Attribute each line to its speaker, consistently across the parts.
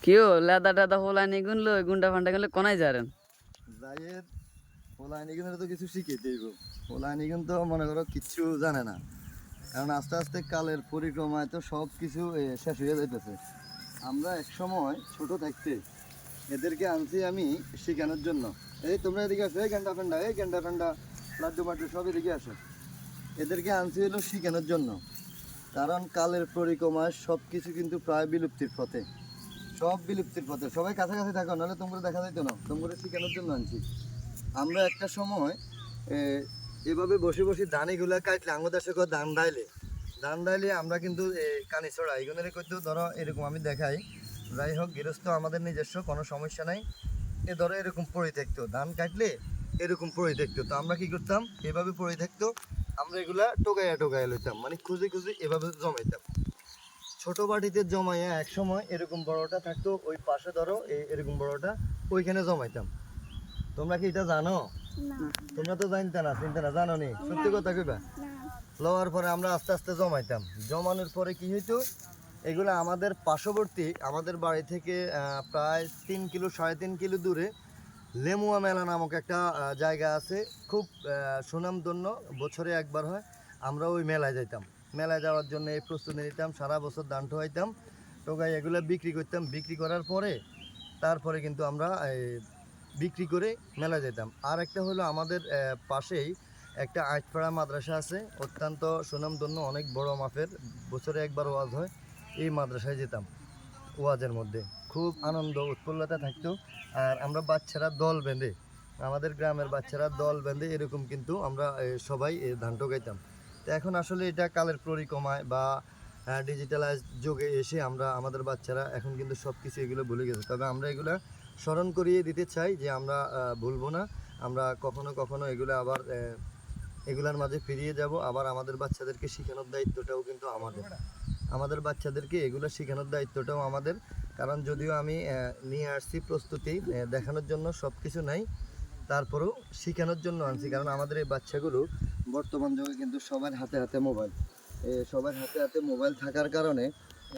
Speaker 1: কেউ লেদা টেদা হোলানি গুনলো গুন্ডা ফান্ডা গুনলে কোনায় যারেন
Speaker 2: যাইয়ের পোলাইনি কিন্তু তো কিছু শিখে দেব। পোলাইনি কিন্তু মনে করো কিচ্ছু জানে না, কারণ আস্তে আস্তে কালের পরিক্রমায় তো সব কিছু শেষ হয়ে যাইতেছে। আমরা এক সময় ছোট থাকতে এদেরকে আনছি আমি শেখানোর জন্য। এই তোমরা এদিকে আসো, এই গেন্ডা ফেন্ডা, এই গেন্ডা ফেন্ডা, লাড্ডু মাড্ডু সব এদিকে আসো। এদেরকে আনছি হলো শেখানোর জন্য, কারণ কালের পরিক্রমায় সব কিছু কিন্তু প্রায় বিলুপ্তির পথে, সব বিলুপ্তির পথে। সবাই কাছাকাছি থাকো, নাহলে তোমরা দেখা যাইতো না। তোমরা শেখানোর জন্য আনছি। আমরা একটা সময় এভাবে বসে বসে ধানিগুলা কাটলে আঙ্গুদার সঙ্গে ধান ডাইলে আমরা কিন্তু কানি ছড়া এগুলো করতেও ধরো এরকম আমি দেখাই। যাই হোক, গৃহস্থ আমাদের নিজস্ব কোনো সমস্যা নাই। ধরো এরকম পড়ে থাকতো, ধান কাটলে এরকম পড়ে থাকতো, তো আমরা কি করতাম, এভাবে পড়ে থাকতো, আমরা এগুলা টোকাইয়া টোকাইয়া লইতাম, মানে খুঁজে খুঁজে এভাবে জমাইতাম। ছোট বাটিতে জমাইয়া এক সময় এরকম বড়টা থাকতো, ওই পাশে ধরো এরকম বড়টা, ওইখানে জমাইতাম। তোমরা কি এটা জানো? তোমরা তো জানতে না, চিনতে না, জানো নি? সত্যি কথা কইবা। লওয়ার পরে আমরা আস্তে আস্তে জমাইতাম। জমানোর পরে কি হইতো, এগুলো আমাদের পার্শ্ববর্তী আমাদের বাড়ি থেকে প্রায় 3 কিলো 3.5 কিলো দূরে লেমুয়া মেলা নামক একটা জায়গা আছে, খুব সুনামধন্য, বছরে একবার হয়। আমরা ওই মেলায় যাইতাম। মেলায় যাওয়ার জন্য এই প্রস্তুতি নিতাম, সারা বছর ধান টোকাইতাম, টোকাই এগুলো বিক্রি করতাম। বিক্রি করার পরে তারপরে কিন্তু আমরা বিক্রি করে মেলায় যেতাম। আর একটা হলো আমাদের পাশেই একটা আটপাড়া মাদ্রাসা আছে, অত্যন্ত সুনামধন্য, অনেক বড় মাপের, বছরে একবার ওয়াজ হয়। এই মাদ্রাসায় যেতাম। ওয়াজের মধ্যে খুব আনন্দ উৎফুল্লতা থাকতো। আর আমরা বাচ্চারা দল বেঁধে, আমাদের গ্রামের বাচ্চারা দল বেঁধে এরকম কিন্তু আমরা সবাই ধান টোকাইতাম। তো এখন আসলে এটা কালের পরিক্রমায় বা ডিজিটালাইজ যুগে এসে আমরা আমাদের বাচ্চারা এখন কিন্তু সব কিছু এগুলো ভুলে গেছে। তবে আমরা এগুলো স্মরণ করিয়ে দিতে চাই যে আমরা ভুলবো না। আমরা কখনো কখনো এগুলো আবার এগুলার মাঝে ফিরিয়ে যাব। আবার আমাদের বাচ্চাদেরকে শেখানোর দায়িত্বটাও কিন্তু আমাদের, আমাদের বাচ্চাদেরকে এগুলো শেখানোর দায়িত্বটাও আমাদের। কারণ যদিও আমি নিয়ে আসছি প্রস্তুতি দেখানোর জন্য, সব কিছু নাই, তারপরেও শেখানোর জন্য আনছি। কারণ আমাদের এই বাচ্চাগুলো বর্তমান যুগে কিন্তু সবার হাতে হাতে মোবাইল, সবার হাতে হাতে মোবাইল থাকার কারণে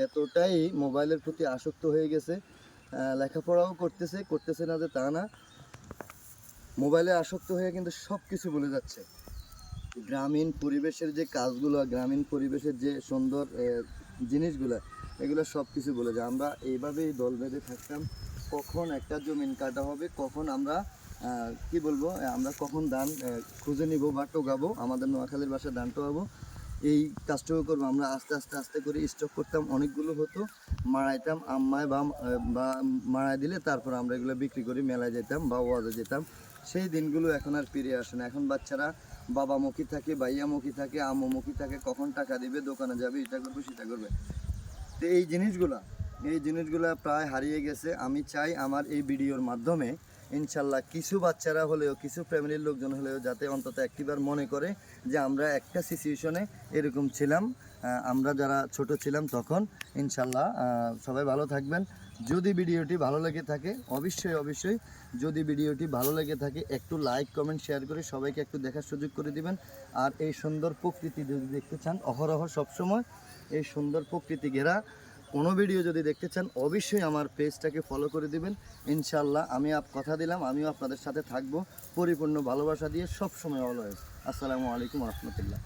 Speaker 2: এতটাই মোবাইলের প্রতি আসক্ত হয়ে গেছে। লেখাপড়াও করতেছে, করতেছে না যে তা না, মোবাইলে আসক্ত হয়ে কিন্তু সব কিছু ভুলে যাচ্ছে। গ্রামীণ পরিবেশের যে কাজগুলো, গ্রামীণ পরিবেশের যে সুন্দর জিনিসগুলো, এগুলো সব কিছু বলে যায়। আমরা এইভাবেই দল বেঁধে থাকতাম, কখন একটা জমিন কাটা হবে, কখন আমরা কি বলবো, আমরা কখন ধান খুঁজে নিব বা টোকাবো, আমাদের নোয়াখালীর বাসায় ধান টোকাবো, এই কাজটুকু করবো। আমরা আস্তে আস্তে আস্তে করে স্টক করতাম, অনেকগুলো হতো, মাড়াইতাম আম্মায় বা মাড়াই দিলে তারপর আমরা এগুলো বিক্রি করি, মেলায় যেতাম বা ওয়াজে যেতাম। সেই দিনগুলো এখন আর ফিরে আসে না। এখন বাচ্চারা বাবামুখী থাকে, ভাইয়ামুখী থাকে, আম্মুমুখী থাকে, কখন টাকা দিবে, দোকানে যাবে, এটা করবে সেটা করবে। তো এই জিনিসগুলো প্রায় হারিয়ে গেছে। আমি চাই আমার এই ভিডিওর মাধ্যমে ইনশাল্লাহ কিছু বাচ্চারা হলেও, কিছু ফ্যামিলির লোকজন হলেও যাতে অন্তত একটিবার মনে করে যে আমরা একটা সিচুয়েশনে এরকম ছিলাম, আমরা যারা ছোট ছিলাম তখন। ইনশাল্লাহ সবাই ভালো থাকবেন। যদি ভিডিওটি ভালো লেগে থাকে, অবশ্যই অবশ্যই যদি ভিডিওটি ভালো লেগে থাকে একটু লাইক কমেন্ট শেয়ার করে সবাইকে একটু দেখার সুযোগ করে দিবেন। আর এই সুন্দর প্রকৃতি যদি দেখতে চান, অহরহ সবসময় এই সুন্দর প্রকৃতি ঘেরা কোনো ভিডিও যদি দেখতে চান, অবশ্যই আমার পেজটাকে ফলো করে দিবেন। ইনশাল্লাহ আমি কথা দিলাম, আমিও আপনাদের সাথে থাকবো পরিপূর্ণ ভালোবাসা দিয়ে সবসময় অলওয়েজ। আসসালামু আলাইকুম রহমতুল্লাহ।